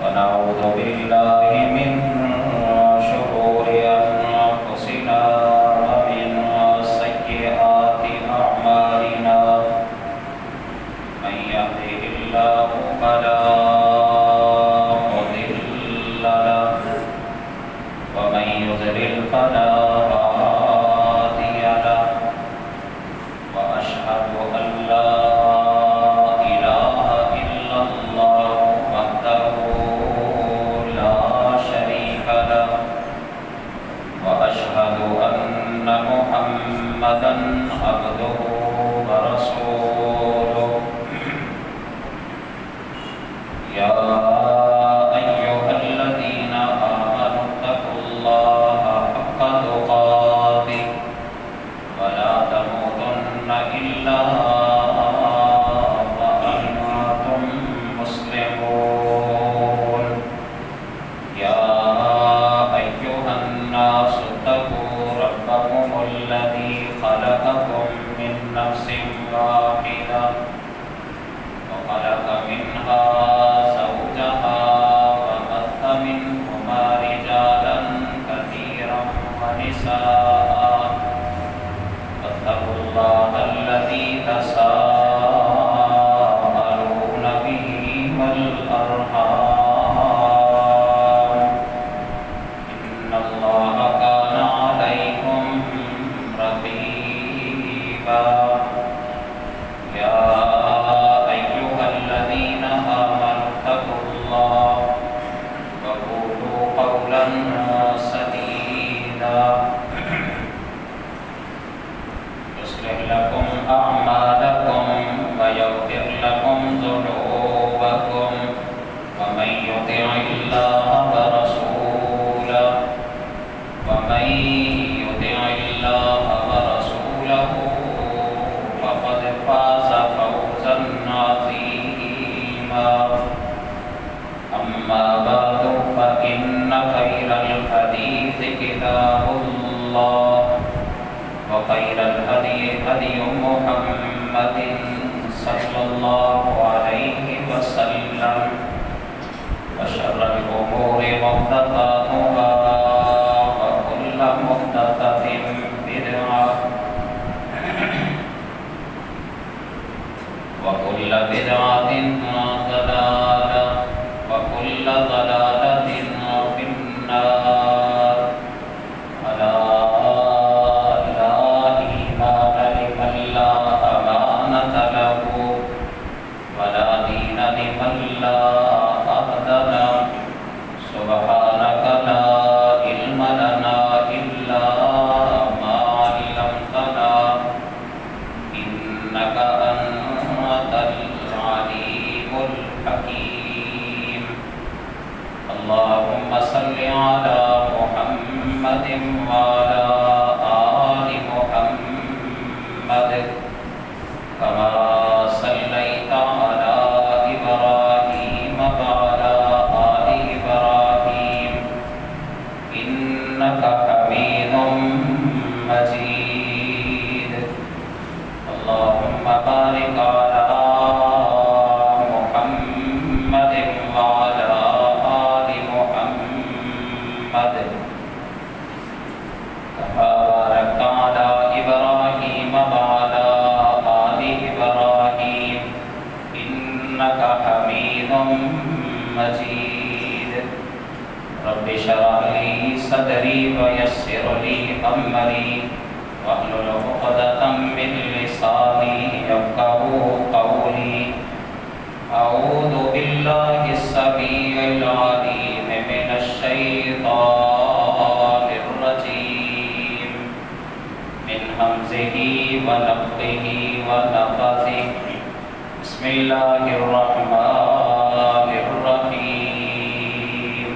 ونعوذ بالله من شرور أنفسنا ومن سيئات أعمالنا من يهده الله فلا مضل له ومن يضلل فلا هادي له وأشهد أن لا محمدًا عبده ورسوله يا أيها الذين آمنوا اتقوا الله حق تقاته ولا تموتن إلا وأنتم مسلمون يا أيها الناس اتقوا ربكم الذي خلقكم من نفس واحدة وخلق منها زوجها وبث منهما رجالا كثيرا ونساء واتقوا الله الذي تساءلون به والأرحام إن الله كان عليكم رقيبا يا أيها الذين آمنوا اتقوا الله وقولوا قولا سديدا يصلح لكم أعمالكم ويغفر لكم ذنوبكم ومن يطع الله ورسوله فقد فاز فوزا عظيما أما بعد فإن خير الحديث كتاب الله وخير الهدي هدي محمد صلى الله عليه وسلم وشر الأمور محدثاتها محدثة بدعة وكل بدعة ضلالة وكل ضلالة في النار ألا لا إيمان لمن لا أمانة له ولا دين لمن لا عهد له سبحانك لا علم لنا إلا ما علمتنا إنك أنت العليم الحكيم اللهم صل على محمد وعلى آل محمد كما صليت على إبراهيم وعلى آل إبراهيم إنك حميد مجيد اللهم بارك على محمد وعلى آل محمد كما باركت على إبراهيم وعلى آل إبراهيم إنك حميد مجيد رب اشرح لي صدري ويسر لي أمري واحلل عقدة من لساني يفقهوا قولي أعوذ بالله السميع العليم من الشيطان الرجيم من همزه ونفخه ونفثه بسم الله الرحمن الرحيم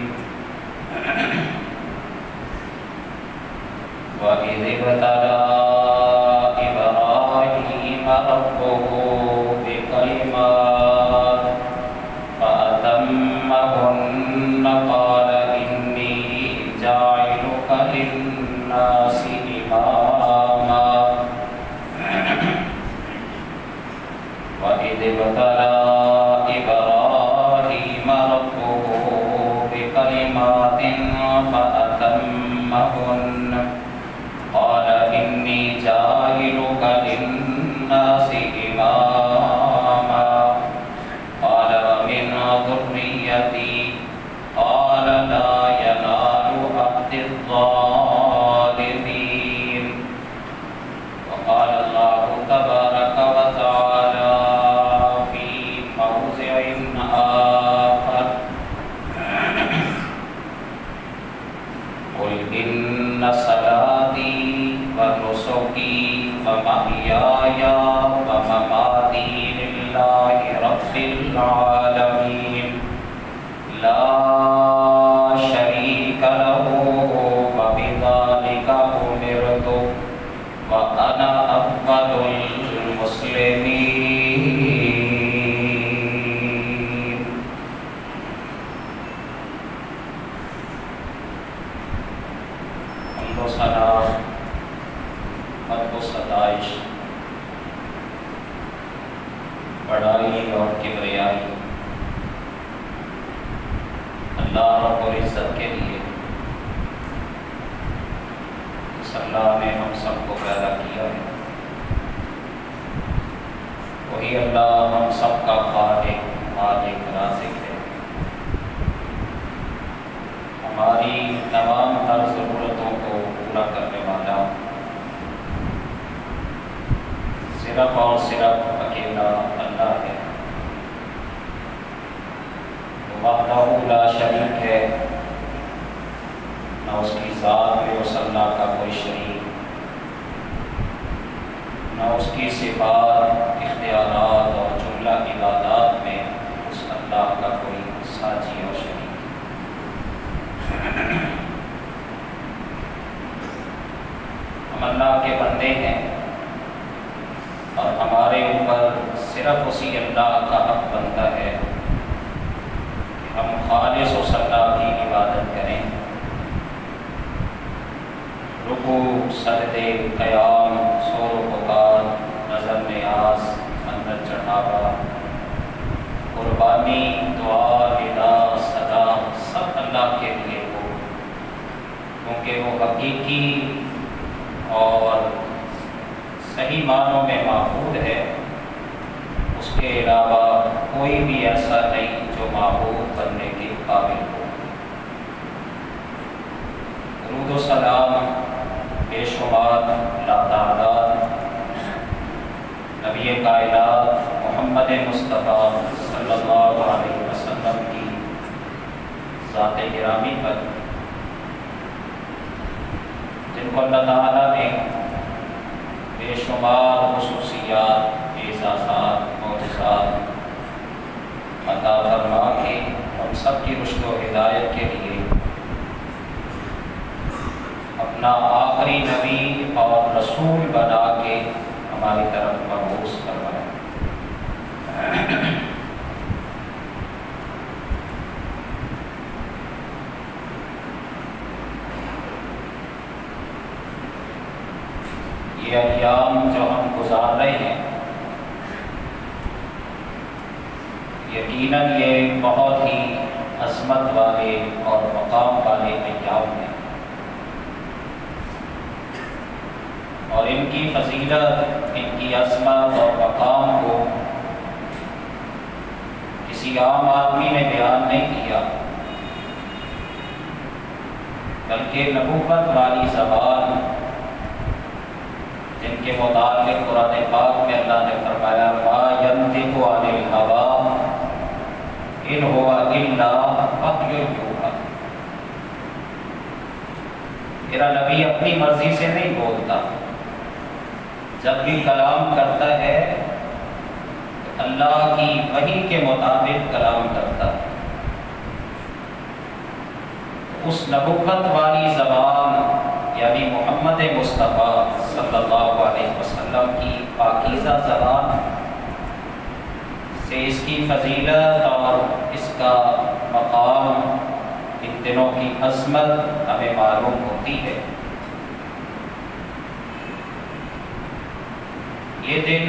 وإذ ابتلى إبراهيم ربه بكلمات فأتمهن قال إني جاعلك للناس إماما محیای و مماتی للہ رب العالمین لا شریک لہ وبذالک امرت وانا اول المسلمین۔ حمد و ثنا، مدح و ستائش، بڑائی اور کبریائی اللہ رب العزت کے لیے، اس اللہ نے ہم سب کو پیدا کیا ہے، وہی اللہ ہم سب کا خالق مالک رازق ہے، ہماری تمام ہر ضرورتوں کو پورا کرنے والا، صرف اور صرف اکیلا اللہ ہے، وحدہ لا شریک ہے، نہ اس کی ذات میں اس اللہ کا کوئی شریک، نہ اس کی صفات، اختیارات اور جملہ عبادات میں اس اللہ کا کوئی ساجی اور شریک۔ ہم اللہ کے بندے ہیں اور ہمارے اوپر صرف اسی اللہ کا حق بنتا ہے کہ ہم خالص اس اللہ کی عبادت کریں، رکوع، سجدے، قیام، سور و پکار، نظر نیاز، منت چڑھاوا، قربانی، دعا، ندا، صدا، سب اللہ کے لیے ہو، کیونکہ وہ حقیقی اور صحیح معنوں میں معبود ہے، اس کے علاوہ کوئی بھی ایسا نہیں جو معبود بننے کے قابل ہو۔ درود و سلام بے شمار لاتعداد نبی کائنات محمد مصطفیٰ صلی اللہ علیہ وسلم کی ذات گرامی پر، جن کو اللہ تعالیٰ نے بے شمار خصوصیات، اعزازات، معجزات عطا فرما کے ہم سب کی رشد و ہدایت کے لیے اپنا آخری نبی اور رسول بنا کے ہماری طرف مبعوث کروایا۔ یہ ایام جو ہم گزار رہے ہیں، یقیناً یہ بہت ہی عظمت والے اور مقام والے ایام ہیں، اور ان کی فضیلت، ان کی عظمت اور مقام کو کسی عام آدمی نے بیان نہیں کیا، بلکہ نبوت والی زبان، جن کے متعلق قرآن پاک میں اللہ نے فرمایا ما ینطق عن الہویٰ ان هو الا وحی یوحیٰ، میرا نبی اپنی مرضی سے نہیں بولتا، جب بھی کلام کرتا ہے تو اللہ کی وحی کے مطابق کلام کرتا ہے۔ اس نبوت والی زبان یعنی محمد مصطفیٰ صلی اللہ علیہ وسلم کی پاکیزہ زبان سے اس کی فضیلت اور اس کا مقام، ان دنوں کی عظمت ہمیں معلوم ہوتی ہے۔ یہ دن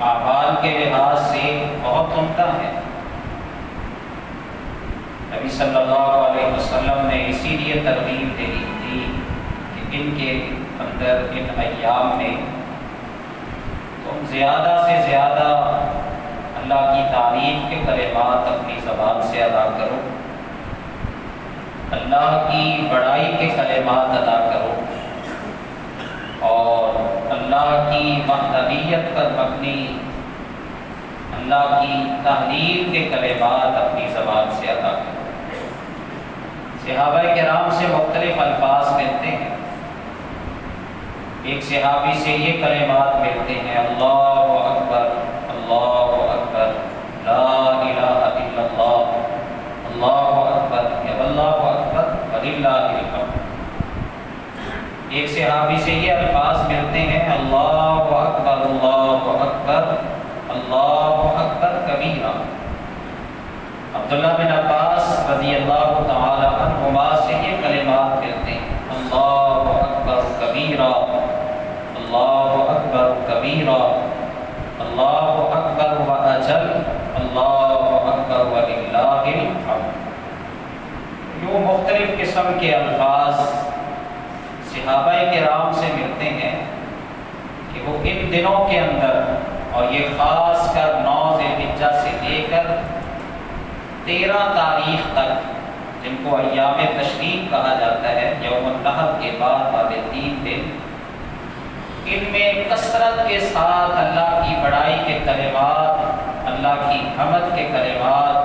اعمال کے لحاظ سے بہت عمدہ ہے، نبی صلی اللہ علیہ وسلم نے اسی لیے ترغیب دے دی کہ ان کے اندر، ان ایام میں تم زیادہ سے زیادہ اللہ کی تعریف کے کلمات اپنی زبان سے ادا کرو، اللہ کی بڑائی کے کلمات ادا کرو، اور اللہ کی وحدانیت پر مبنی اللہ کی تحلیل کے کلمات اپنی زبان سے ادا کرو۔ صحابہ کرام سے مختلف الفاظ ملتے ہیں، ایک صحابی سے یہ کلمات ملتے ہیں، اللہ اکبر لا الہ الا اللہ، اللہ اکبر یا اللہ اکبر وللہ الحمد۔ ایک صحابی سے یہ الفاظ ملتے ہیں، اللہ اکبر کبیرہ۔ عبداللہ بن عباس رضی اللہ تعالی عنہما سے یہ کلمات ملتے ہیں، اللہ اکبر کبیرہ، اللہ اکبر کبیرہ، اللہ اکبر و اجل، اللہ اکبر وللہ الحمد۔ یوں مختلف قسم کے الفاظ صحابہ کرام سے ملتے ہیں کہ وہ ان دنوں کے اندر، اور یہ خاص کر 9 ذی الحجہ سے لے کر 13 تاریخ تک، جن کو ایام تشریق کہا جاتا ہے، یوم النحر کے بعد والے 3 دن، ان میں کثرت کے ساتھ اللہ کی بڑائی کے کلمات، اللہ کی حمد کے کلمات،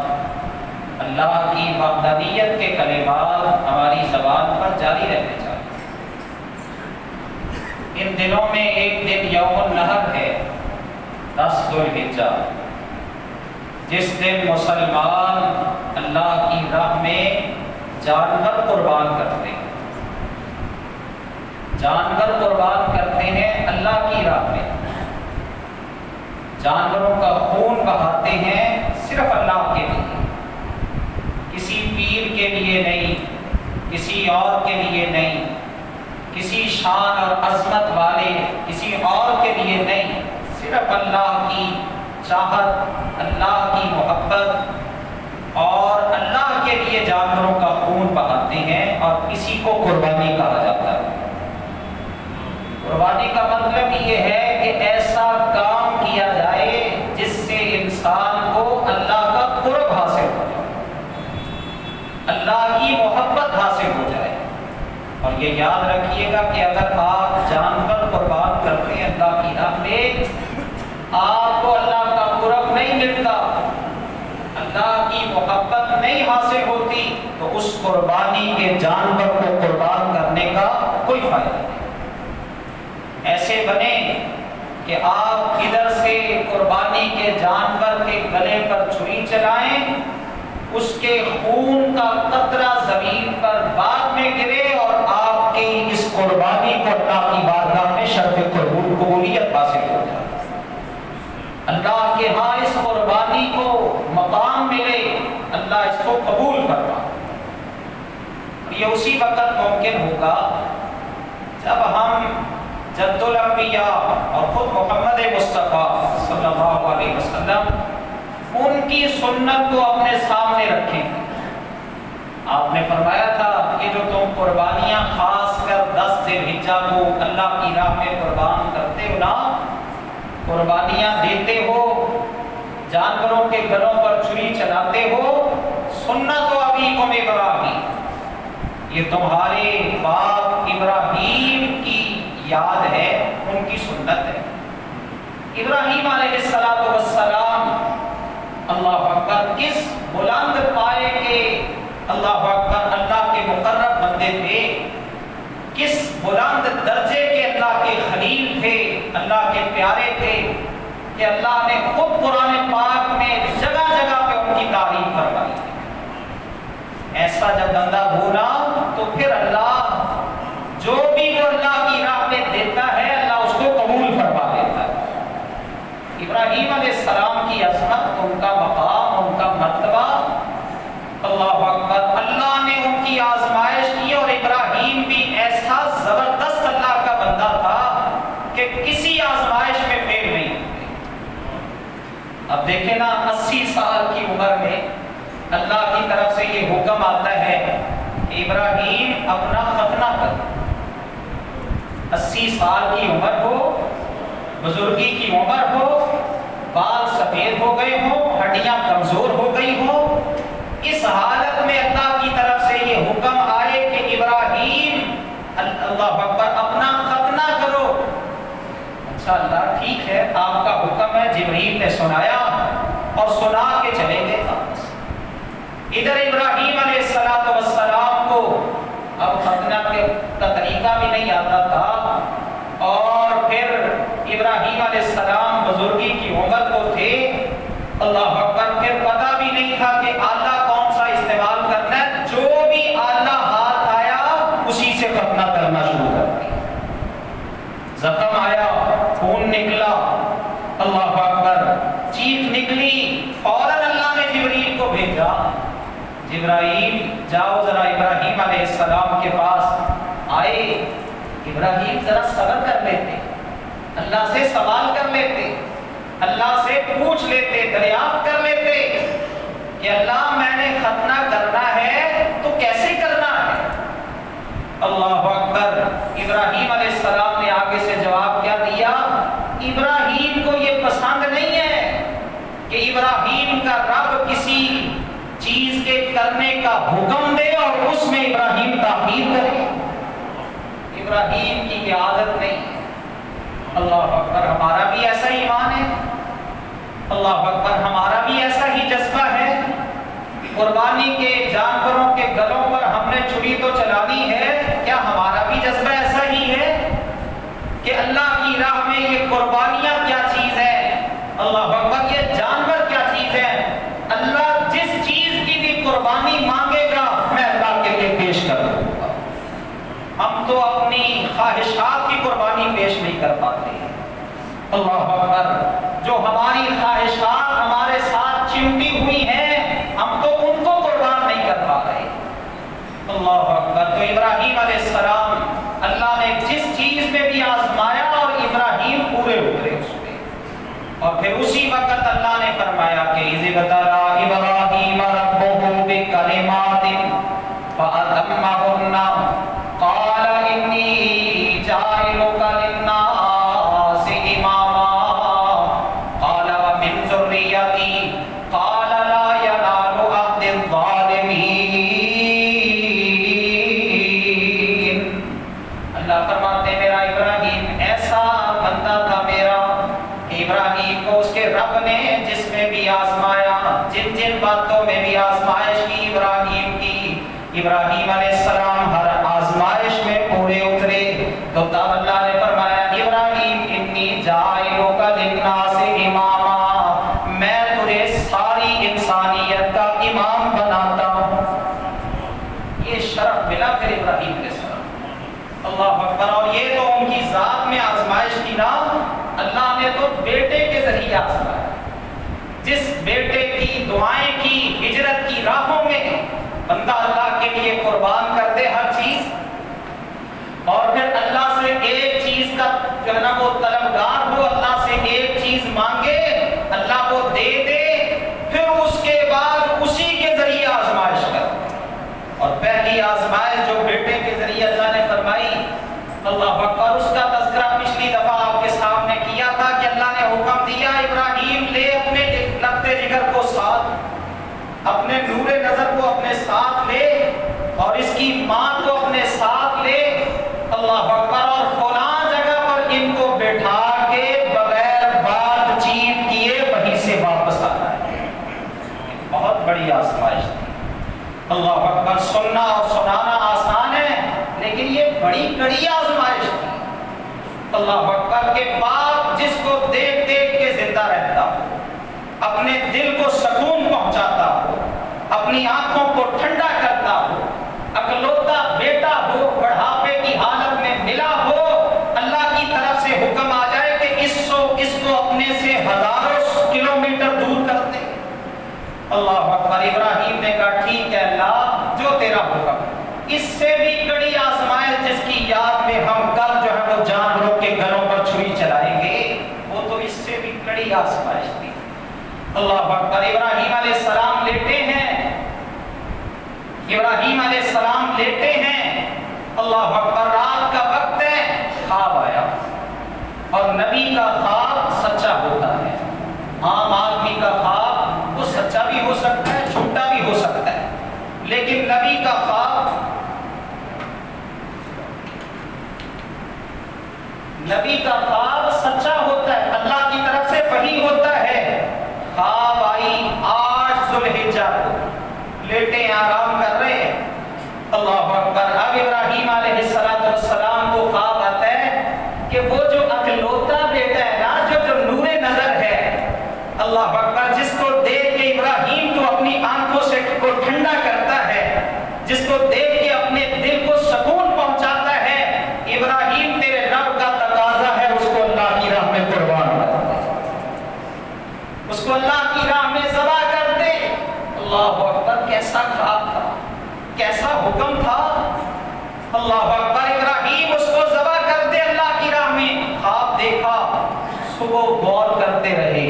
اللہ کی وحدانیت کے کلمات ہماری زبان پر جاری رہنے چاہیے۔ ان دنوں میں ایک دن یوم النحر ہے، 10 ذی الحجہ، جس دن مسلمان اللہ کی راہ میں جانور قربان کرتے ہیں، جانور قربان کرتے ہیں اللہ کی راہ میں، جانوروں کا خون بہاتے ہیں صرف اللہ کے لیے، کسی پیر کے لیے نہیں، کسی اور کے لیے نہیں، کسی شان اور عظمت والے کسی اور کے لیے نہیں، صرف اللہ کی چاہت، اللہ کی محبت اور اللہ کے لیے جانوروں کا خون بہاتے ہیں، اور اسی کو قربانی کہا جاتا ہے۔ قربانی کا مطلب یہ ہے کہ ایسا کام کیا جائے جس سے انسان کو اللہ کا قرب حاصل ہو جائے، اللہ کی محبت حاصل ہو جائے۔ اور یہ یاد رکھیے گا کہ اگر آپ جانور قربان کرتے ہیں اللہ کی راہ میں، آپ کو اللہ کا قرب نہیں ملتا، اللہ کی محبت نہیں حاصل ہوتی، تو اس قربانی کے جانور کو قربان کرنے کا کوئی فائدہ نہیں۔ ایسے بنے کہ آپ ادھر سے قربانی کے جانور کے گلے پر چھری چلائیں، اس کے خون کا قطرہ زمین پر بعد میں گرے، اور آپ کی اس قربانی کو اللہ کی بارگاہ میں شرف قبولیت حاصل ہو جائے، اللہ کے ہاں اس قربانی کو مقام ملے، اللہ اس کو قبول فرمائے۔ یہ اسی وقت ممکن ہوگا جب ہم جد الانبیاء اور خود محمد مصطفیٰ صلی اللہ علیہ وسلم ان کی سنت کو اپنے سامنے رکھیں۔ آپ نے فرمایا تھا کہ جو تم قربانیاں خاص کر 10 ذی الحجہ کو اللہ کی راہ میں قربان کرتے ہو نا، قربانیاں دیتے ہو، جانوروں کے گلوں پر چھری چلاتے ہو، سنت و ابیکم ابراہیم، یہ تمہارے باپ ابراہیم کی یاد ہے، ان کی سنت ہے۔ ابراہیم علیہ السلام اللہ اکبر کس بلند پائے کے، اللہ اکبر، اللہ کے مقرب بندے تھے، کس بلند درجے کے اللہ کے خلیل تھے، اللہ کے پیارے تھے، کہ اللہ نے خود قرآن پاک میں جگہ جگہ پہ ان کی تعریف فرمائی۔ ایسا جب بندہ بولا تو پھر اللہ جو بھی وہ اللہ کی راہ میں دیتا ہے، اللہ اس کو قبول فرما لیتا ہے۔ ابراہیم علیہ السلام کی عظمت، ان کا مقام، ان کا مرتبہ، اللہ اکبر، اللہ نے ان کی آزمائش کی، اور ابراہیم بھی ایسا زبردست اللہ کا بندہ تھا کہ کسی آزمائش میں فیل نہیں ہوتے۔ اب دیکھیں نا، 80 سال کی عمر میں اللہ کی طرف سے یہ حکم آتا ہے کہ ابراہیم اپنا ختنہ کر۔ 80 سال کی عمر ہو، بزرگی کی عمر ہو، بال سفید ہو گئے ہوں، ہڈیاں کمزور ہو گئی ہوں، اس حالت میں اللہ کی طرف سے یہ حکم آئے کہ ابراہیم اللہ اکبر اپنا ختنہ کرو۔ اچھا اللہ ٹھیک ہے، آپ کا حکم ہے، جبریل نے سنایا اور سنا کے چلے گئے۔ ادھر ابراہیم علیہ السلام کو اب ختنہ کا طریقہ بھی نہیں آتا تھا، زخم آیا، خون نکلا، اللہ اکبر، چیخ نکلی، فوراً اللہ نے جبرائیل کو بھیجا، جبرائیل جاؤ ذرا ابراہیم علیہ السلام کے پاس آئے۔ ابراہیم ذرا صبر کر لیتے، اللہ سے سوال کر لیتے، اللہ سے پوچھ لیتے، دریافت کر لیتے کہ اللہ میں نے ختنہ کرنا ہے تو کیسے کرنا ہے؟ اللہ اکبر۔ ابراہیم علیہ السلام نے آگے سے جواب کیا دیا؟ ابراہیم کو یہ پسند نہیں ہے کہ ابراہیم کا رب کسی چیز کے کرنے کا حکم دے اور اس میں ابراہیم تاخیر کرے۔ ابراہیم کی یہ عادت نہیں ہے۔ اللہ اکبر، ہمارا بھی ایسا ایمان ہے، اللہ اکبر، ہمارا بھی ایسا ہی جذبہ ہے۔ قربانی کے جانوروں کے گلوں پر ہم نے چھری تو چلانی ہے، کیا ہمارا بھی جذبہ ایسا ہی ہے کہ اللہ کی راہ میں یہ قربانیاں کیا چیز ہے، اللہ اکبر، یہ جانور کیا چیز ہے؟ اللہ جس چیز کی بھی قربانی مانگے گا میں اللہ کے لیے پیش کر دوں گا۔ ہم تو اپنی خواہشات کی قربانی پیش نہیں کر پاتے ہیں، اللہ اکبر، جو ہماری خواہشات ہمارے ساتھ چمٹی ہوئی ہیں ہم تو ان کو قربان نہیں کر پا رہے، اللہ اکبر۔ تو ابراہیم علیہ السلام اللہ نے جس چیز میں بھی آزمایا اور ابراہیم پورے اترے اس پہ، اور پھر اسی وقت اللہ نے فرمایا کہ اذ ابتلى ابراہیم ربہ بکلمات فأتمہن قال انی جاعلک للناس اماما قال ومن ذریتی قال لا ینال عہد الظالمین۔ اللہ فرماتے میرا ابراہیم ایسا بندہ تھا میرا، ابراہیم کو اس کے رب نے جس میں بھی آزمایا، جن جن باتوں میں بھی آزمائش کی ابراہیم کی، ابراہیم علیہ السلام ہر آزمائش میں پورے اترے۔ تو تب اللہ نے فرمایا ابراہیم انی جاعلک للناس اماما، میں تجھے ساری انسانیت کا امام بناتا ہوں۔ یہ شرف ملا پھر ابراہیم علیہ السلام، اللہ اکبر۔ اور یہ تو ان کی ذات میں آزمائش کی نا، اللہ نے تو بیٹے کے ذریعے آزمایا، جس بیٹے کی دعائیں کی، ہجرت کی راہوں میں بندہ اللہ کے لیے قربان کر دے ہر چیز، اور پھر اللہ سے ایک چیز کا جو ہے نا وہ طلبگار ہو، اللہ سے ایک چیز مانگے، اللہ کو دے دے، پھر اس کے بعد اسی کے ذریعے آزمائش کر۔ اور پہلی آزمائش جو بیٹے کے ذریعے اللہ نے فرمائی، اللہ اکبر، اس کا تذکرہ پچھلی دفعہ آپ کے سامنے کیا تھا کہ اللہ نے حکم دیا ابراہیم لے اپنے لگتے جگر کو ساتھ، اپنے نور نظر کو اپنے ساتھ لے، اور اس کی ماں کو اپنے ساتھ لے، اللہ اکبر، اور فلاں جگہ پر ان کو بٹھا کے بغیر بات چیت کیے وہیں سے واپس آنا ہے۔ بہت بڑی آزمائش تھی، اللہ اکبر۔ سننا اور سنانا آسان ہے، لیکن یہ بڑی کڑی آزمائش تھی، اللہ اکبر، کے باپ جس کو دیکھ دیکھ کے زندہ رہتا ہو، اپنے دل کو سکون پہنچاتا ہو، اپنی آنکھوں کو ٹھنڈا کرتا ہو، اکلوتا بیٹا ہو، بڑھاپے کی حالت میں ملا ہو، اللہ کی طرف سے حکم آ جائے کہ اس کو اپنے سے ہزاروں کلومیٹر دور کر دے، اللہ اکبر۔ ابراہیم نے کہا ٹھیک ہے اللہ، جو تیرا حکم۔ اس سے بھی کڑی آزمائش جس کی یاد میں ہم کل جو ہے وہ جانوروں کے گلوں پر چھری چلائیں گے، وہ تو اس سے بھی کڑی آزمائش تھی، اللہ اکبر۔ ابراہیم علیہ السلام لیٹے ہیں، ابراہیم علیہ السلام لیٹے ہیں، اللہ اکبر، رات کا وقت ہے، خواب آیا، اور نبی کا خواب سچا ہوتا ہے۔ عام آدمی کا خواب وہ سچا بھی ہو سکتا ہے، جھوٹا بھی ہو سکتا ہے، لیکن نبی کا خواب سچا ہوتا ہے، اللہ کی طرف سے وحی ہوتا ہے۔ خواب آئی 8 ذوالحجہ کو، لیٹے آرام کر رہے ہیں، اللہ اکبر۔ اب ابراہیم علیہ السلام کو خواب آتا ہے کہ وہ جو اکلوتا بیٹا ہے نا، جو نور نظر ہے، اللہ اکبر، جس کو دیکھ کے ابراہیم تو اپنی آنکھوں سے کو ٹھنڈا کرتا ہے، جس کو دیکھ کے اپنے دل کو سکون پہنچاتا ہے، ابراہیم تیرے رب کا تقاضا ہے صبح غور کرتے رہے،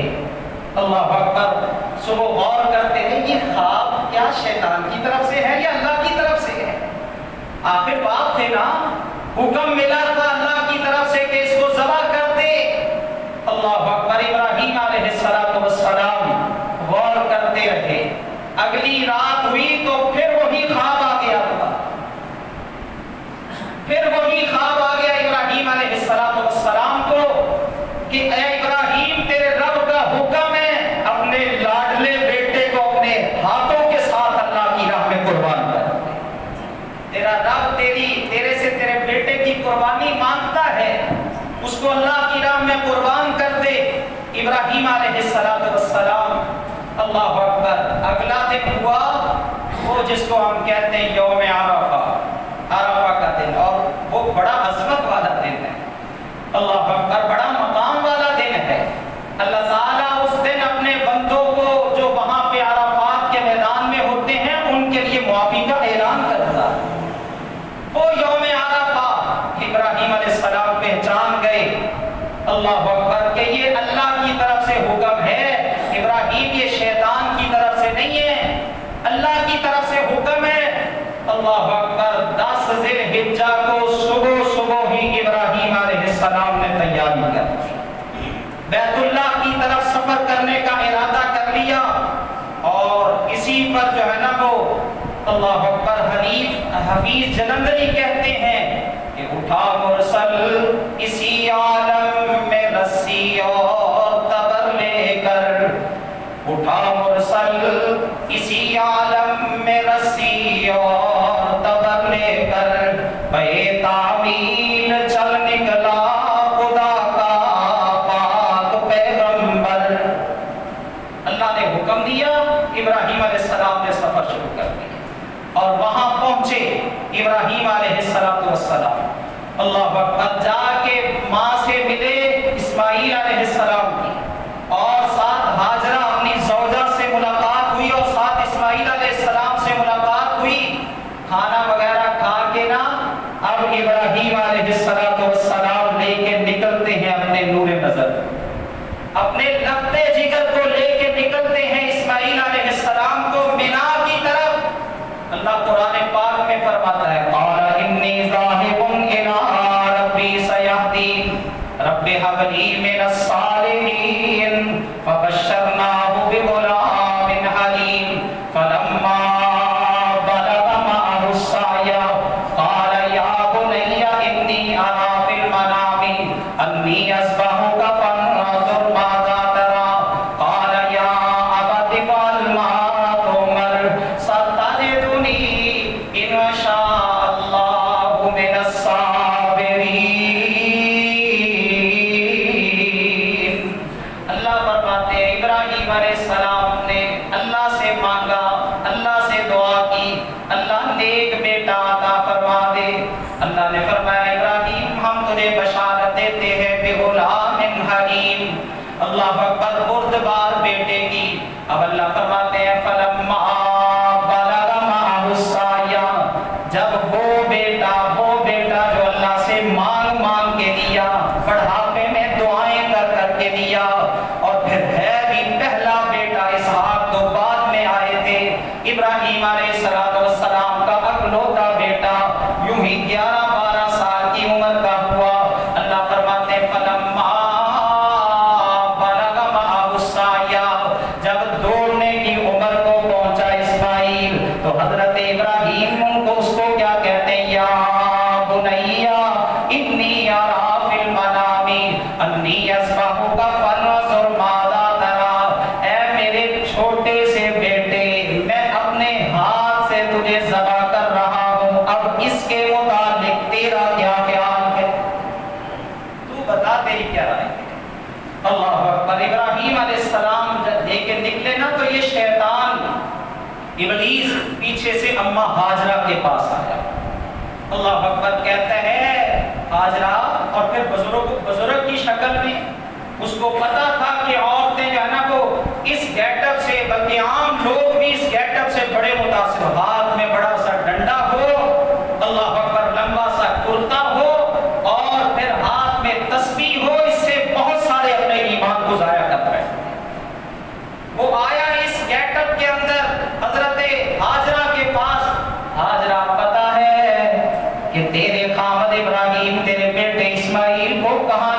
اللہ اکبر، صبح غور کرتے رہے یہ خواب کیا شیطان کی طرف سے ہے یا اللہ کی طرف سے ہے؟ آخر باپ تھے نا، حکم ملا تھا اللہ کی طرف سے کہ اس کو ذبح کر دے۔ اللہ اکبر، ابراہیم علیہ السلام غور کرتے رہے، اگلی رات ہوئی تو پھر وہی خواب آ گیا تھا، پھر وہی خواب آ گیا ابراہیم علیہ السلام کو کہ اے ابراہیم تیرے رب کا حکم ہے اپنے لاڈلے بیٹے کو اپنے ہاتھوں کے ساتھ اللہ کی راہ میں قربان کر دے۔ تیرا رب تیرے سے تیرے بیٹے کی قربانی مانگتا ہے، اس کو اللہ کی راہ میں قربان کر دے۔ ابراہیم علیہ السلام، اللہ اکبر، اگلا دن ہوا وہ جس کو ہم کہتے ہیں یوم عرفہ کا دن، اور وہ بڑا عظمت والا دن ہے، اللہ اکبر، بڑا مقام والا دن ہے۔ اللہ تعالیٰ اس دن اپنے بندوں کو جو وہاں پہ عرفات کے میدان میں ہوتے ہیں ان کے لیے معافی کا اعلان کرتا ہے۔ وہ یوم عرفہ ابراہیم علیہ السلام پہچان گئے، اللہ اکبر، کہ یہ اللہ کی طرف سے حکم ہے، ابراہیم یہ شیطان کی طرف سے نہیں ہے، اللہ کی طرف سے حکم ہے۔ اللہ اکبر، 10 ذی الحجہ کو صبح ہی ابراہیم علیہ السلام نے تیاری کر لی، بیت اللہ کی طرف سفر کرنے کا ارادہ کر لیا، اور اسی پر جو ہے نا وہ اللہ اکبر حفیظ جلندری کہتے ہیں کہ اٹھا مرسل اسی عالم میں رسی اور تبر لے کر، اٹھا مرسل اسی عالم میں رسی اور تبر لے کر، بے تعمیل چل نکلا خدا کا پاک پیغمبر۔ اللہ نے حکم دیا، ابراہیم علیہ السلام نے سفر شروع کر دیا، اور وہاں پہنچے ابراہیم علیہ السلام، اللہ اکبر، جا کے ماں سے ملے اسماعیل علیہ السلام کی، اور ساتھ ہاجرہ اپنی زوجہ سے ملاقات ہوئی، اور ساتھ اسماعیل علیہ السلام سے ملاقات ہوئی۔ کھانا وغیرہ کھا کے نا اب ابراہیم علیہ السلام لے کے نکلتے ہیں اپنے نور نظر، اپنے لگتے جگر کو لے کے نکلتے ہیں اسماعیل علیہ السلام کو مینا کی طرف۔ اللہ قرآن پاک میں فرماتا ہے، قال انی ذاہب الی ربی سیہدین رب ھب لی من الصالحین فبشرناہ بغلام حلیم فلما بلغ معه السعی قال یا بنی انی اری فی المنام انی اذبحک فانظر ماذا تری قال یا ابت افعل ما تؤمر ستجدنی ان شاء اللہ من الصابرین۔ اللہ فرماتے ہیں ابراہیم علیہ السلام نے اللہ سے مانگا، اللہ سے دعا کی، اللہ نیک بیٹا عطا فرما دے۔ اللہ نے فرمایا ابراہیم ہم تجھے بشارت دیتے ہیں بغلام حلیم، اللہ اکبر، بردبار بیٹے کی۔ اب اللہ فرماتے ہیں فلما بلغ معه السعی، جب وہ بیٹا جو اللہ سے مانگ کے دیا، بڑھاپے میں دعائیں کر کے دیا، اور پھر ہے بھی پہلا بیٹا اسحاق تو بعد میں آئے تھے، ابراہیم علیہ السلام کا اکلوتا بیٹا یوں ہی 11-12 سال کی عمر کا ہوا۔ اللہ فرماتے ہیں فلما بلغ معه السعی، جب دوڑنے کی عمر کو پہنچا اسماعیل تو حضرت ابراہیم اس کو کیا کہتے ہیں، یا بنی انی اری فی المنام انی اذبحک فانظر ماذا تری، اے میرے چھوٹے سے بیٹے میں اپنے ہاتھ سے تجھے ذبح کر رہا ہوں، اب اس کے متعلق تیرا کیا خیال ہے، تو بتا تیری کیا رائے ہے۔ اللہ اکبر، ابراہیم علیہ السلام جب لے کے نکلے نا تو یہ شیطان ابلیس پیچھے سے اماں ہاجرہ کے پاس آیا، اللہ اکبر، کہتا ہے ہاجرہ، اور پھر بزرگ کی شکل میں، اس کو پتا تھا کہ عورتیں جو ہے نا وہ اس گیٹ اپ سے، بلکہ عام لوگ بھی اس گیٹ اپ سے بڑے متاثر ہو، ہاتھ میں بڑا سا ڈنڈا ہو، اللہ اکبر، لمبا سا کرتا ہو، اور پھر ہاتھ میں تسبیح ہو، اس سے بہت سارے اپنے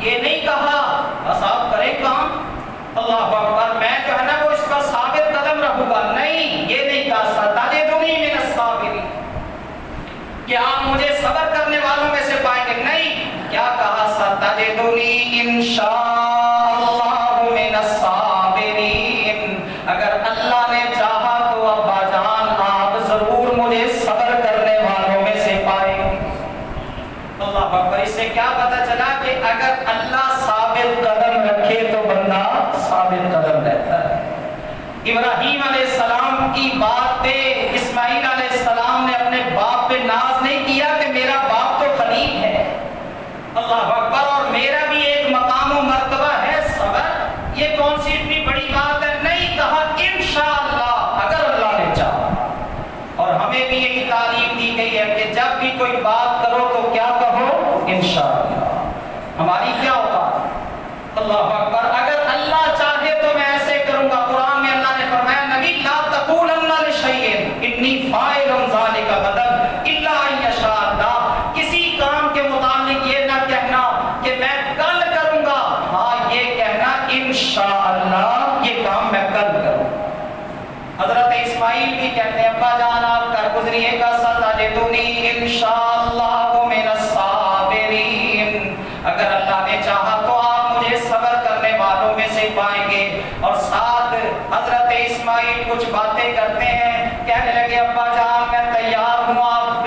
یہ نہیں کہا بس آپ کریں کام، اللہ اکبر میں جو ہے نا وہ اس پر ثابت قدم رہوں گا، نہیں یہ نہیں کہا ستجدنی من الصابرین، کہ آپ مجھے صبر کرنے والوں میں سے پائیں گے، نہیں، کیا کہا ستجدنی انشاءاللہ من الصابرین، اگر اللہ نے چاہا تو ابا جان آپ ضرور مجھے صبر کرنے والوں میں سے پائیں گے۔ اللہ اکبر، اس سے کیا پتہ چلا کہ اگر اللہ ثابت قدم رکھے تو بندہ ثابت قدم رہتا ہے۔ ابراہیم علیہ السلام کی بات پہ اسماعیل علیہ السلام نے اپنے باپ پہ ناز نہیں کیا کہ میرا باپ تو خلیل ہے، اللہ اکبر، اور میرا بھی ایک مقام و مرتبہ ہے صبر، یہ کون سی اتنی بڑی بات ہے، نہیں کہا انشاءاللہ اگر اللہ نے چاہا۔ اور ہمیں بھی یہی تعلیم دی گئی ہے کہ جب بھی کوئی بات کرو تو کیا کہو، انشاءاللہ۔ ہماری کیا اوقات، اللہ اکبر، اگر اللہ چاہے تو میں ایسے کروں گا۔ قرآن میں اللہ نے فرمایا نبی لا تقولن لشیء انی فاعل ذلک غدا الا ان یشاء اللہ، کسی کام کے متعلق یہ نہ کہنا کہ میں کل کروں گا، ہاں یہ کہنا انشاءاللہ یہ کام میں کل کروں گا۔ حضرت اسماعیل بھی کہتے ہیں ابا جان آپ کر گزریے گا ستجدنی انشاءاللہ من الصابرین، اگر اللہ نے چاہا تو آپ مجھے صبر کرنے والوں میں سے پائیں گے۔ اور ساتھ حضرت اسماعیل کچھ باتیں کرتے ہیں، کہنے لگے ابا جان میں تیار ہوں، آپ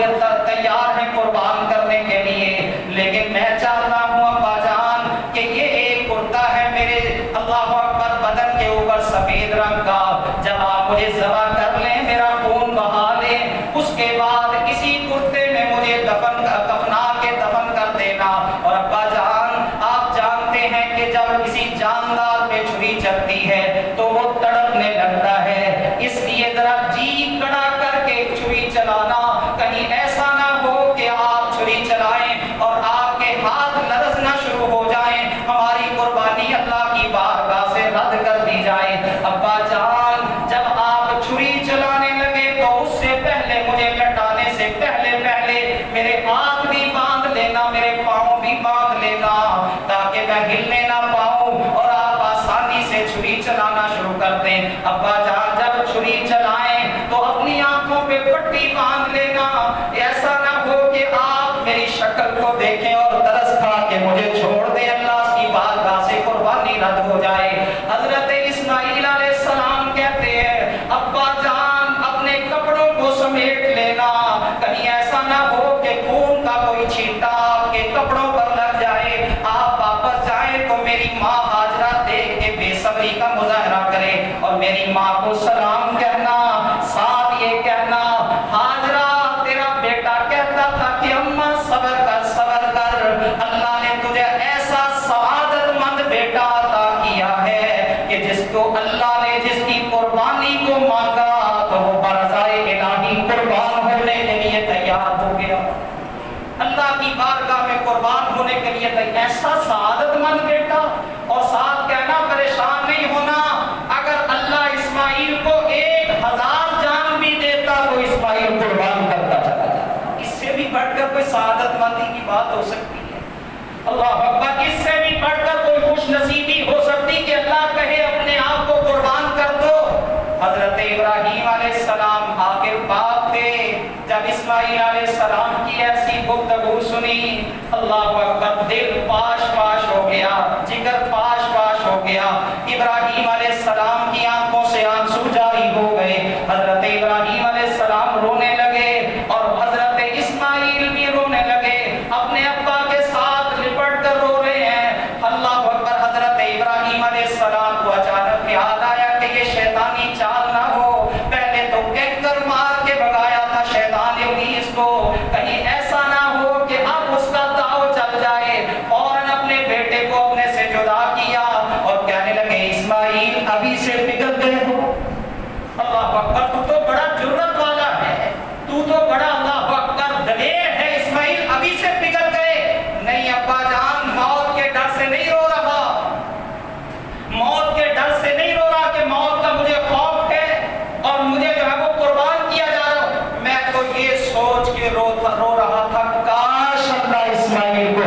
تیار ہیں قربان کرنے کے لیے، لیکن میں چاہتا ہوں ابا جان کہ یہ ایک کرتا ہے میرے اللہ اکبر بدن کے اوپر سفید رنگ کا، جب آپ مجھے ذبح کر لیں میرا خون بہا لیں، اس کے بعد اسی کرتے میں مجھے کفنا کے دفن کر دینا۔ اور ابا جان آپ جانتے ہیں کہ جب کسی جاندار پہ چھری چلتی ہے تو وہ تڑپنے لگتا ہے، اس لیے ذرا جی کڑا کر کے چھری چلانا، کہیں ایسا نہ ہو کہ آپ چھری چلائیں اور آپ کے ہاتھ لرزنا شروع ہو جائیں، ہماری قربانی اللہ کی بارگاہ سے رد کر دی جائے۔ ابا جان جب آپ چھری چلانے لگے تو اس سے پہلے مجھے لٹانے سے پہلے میرے ہاتھ بھی باندھ لینا، میرے پاؤں بھی باندھ لینا، تاکہ میں ہلنے نہ پاؤں اور آپ آسانی سے چھری چلانا شروع کر دیں۔ ابا جان جب چھری چلائیں تو اپنی آنکھوں پہ پٹی باندھ لینا، ایسا نہ ہو کہ آپ میری شکل کو دیکھیں اور ترس کھا کے مجھے چھوڑ دیں، اللہ کی بارگاہ سے قربانی رد ہو جائے۔ حضرت اسماعیل علیہ السلام کہتے ہیں ابا جان اپنے کپڑوں کو سمیٹ لینا، کہیں ایسا نہ ہو کہ خون کا کوئی چھینٹا آپ کے کپڑوں پر لگ جائے، آپ واپس جائیں تو میری ماں ہاجرہ دیکھ کے بے صبری کا مظاہرہ کرے اور میری ماں کو سلام کہنا، ساتھ یہ کہنا ہاجرہ تیرا بیٹا کہتا تھا کہ اماں صبر کر، اللہ نے تجھے ایسا سعادت مند بیٹا عطا کیا ہے کہ جس کو اللہ نے جس کی قربانی کو مانگا تو وہ برضائے الہی قربان ہونے کے لیے تیار ہو گیا، اللہ کی بارگاہ میں قربان ہونے کے لیے ایسا سعادت مند بیٹا۔ اور ساتھ کہنا پریشان نہیں ہونا، اگر اللہ اسماعیل کو 1000 جان بھی دیتا تو اسماعیل قربان کرتا چلا جاتا، اس سے بھی بڑھ کر کوئی سعادت مندی کی بات ہو سکتی ہے، اللہ اکبر، اس سے بھی بڑھ کر کوئی خوش نصیبی ہو سکتی کہ اللہ کہے اپنے آپ کو قربان کر دو۔ حضرت ابراہیم علیہ السلام آخر باپ تھے، جب اسماعیل علیہ السلام کی ایسی گفتگو سنی، اللہ اکبر، دل پاش پاش ہو گیا، جگر پاش پاش ہو گیا، ابراہیم علیہ السلام کی آنکھوں سے آنسو جاری ہو گئے، حضرت ابراہیم علیہ السلام رونے لگے اور حضرت اسماعیل بھی رونے لگے، اپنے ابا کے ساتھ لپٹ کر رو رہے ہیں، اللہ اکبر۔ حضرت ابراہیم علیہ السلام کو اچانک یاد آیا کہ یہ شیطانی چال نہ ہو، پہلے تو کہہ کر مار کے بھگایا تھا شیطان ابلیس کو، کہیں ایسا نہ ہو کہ اب اس کا داؤ چل جائے، فوراً اپنے بیٹے کو اپنے سے جدا کیا اور کہنے لگے اسماعیل ابھی سے پگھل گئے ہو، اللہ اکبر، تو بڑا جرت والا ہے، تو بڑا اللہ اکبر دلیر ہے، اسماعیل ابھی سے پگھل گئے، نہیں ابا جان موت کے ڈر سے نہیں رو رہا، موت کے ڈر سے نہیں رو رہا کہ موت کا مجھے خوف ہے اور مجھے جو ہے وہ قربان کیا جا رہا، میں تو یہ سوچ کے رو رہا تھا کاش اللہ اسماعیل کو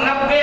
90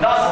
10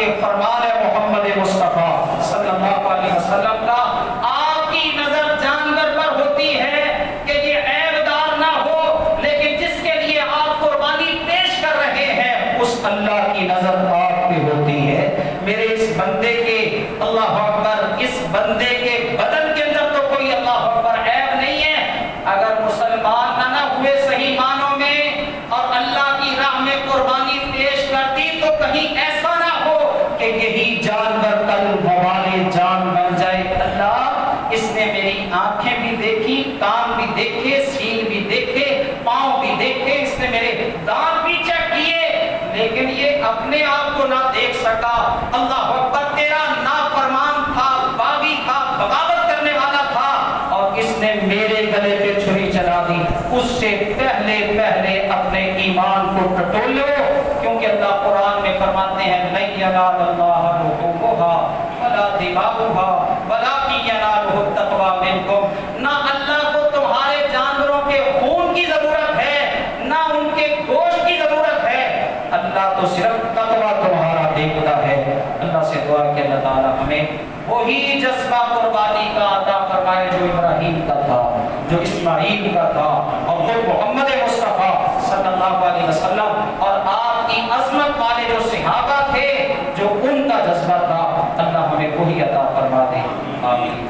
یہ فرمان ہے محمد مصطفیٰ صلی اللہ علیہ وسلم کا، آپ کی نظر جانور پر ہوتی ہے کہ یہ عیبدار نہ ہو، لیکن جس کے لیے آپ قربانی پیش کر رہے ہیں اس اللہ کی نظر آپ پہ ہوتی ہے۔ میرے اس بندے کے، اللہ اکبر، اس بندے کے بدن کے اندر تو کوئی اللہ اکبر عیب نہیں ہے۔ اگر مسلمان نہ ہوئے صحیح معنوں میں اور اللہ کی راہ میں قربانی پیش کرتی تو کہیں ایسا نہ ہو کہ یہی جانور کل بوالے جان بن جائے۔ اللہ، اس نے میری آنکھیں بھی دیکھی، کان بھی دیکھے، سین بھی دیکھے، پاؤں بھی دیکھے، اس نے میرے دانت بھی چیک کیے، لیکن یہ اپنے آپ کو نہ دیکھ سکا۔ اللہ اکبر، تیرا نافرمان تھا، باغی تھا، بغاوت کرنے والا تھا، اور اس نے میرے گلے پہ چھری چلا دی۔ اس سے پہلے اپنے ایمان کو ٹٹولو، کیونکہ اللہ قرآن میں فرماتے ہیں لَن يَنَالَ اللَّهَ لُحُومُهَا وَلَا دِمَاؤُهَا وَلَٰكِن يَنَالُهُ التَّقْوَىٰ مِنكُمْ۔ نہ اللہ کو تمہارے جانوروں کے خون کی ضرورت ہے، نہ ان کے گوشت کی ضرورت ہے، اللہ تو صرف تقویٰ تمہارا دیکھتا ہے۔ اللہ سے دعا کہ اللہ تعالیٰ ہمیں وہی جذبہ قربانی کا عطا فرمائے جو ابراہیم کا تھا، جو اسماعیل کا تھا، اور خود محمد مصطفیٰ صلی اللہ علیہ وسلم اور آپ کی عظمت والے جو صحابہ تھے، جو ان کا جذبہ تھا، اللہ ہمیں وہی عطا فرما دے۔ آمین۔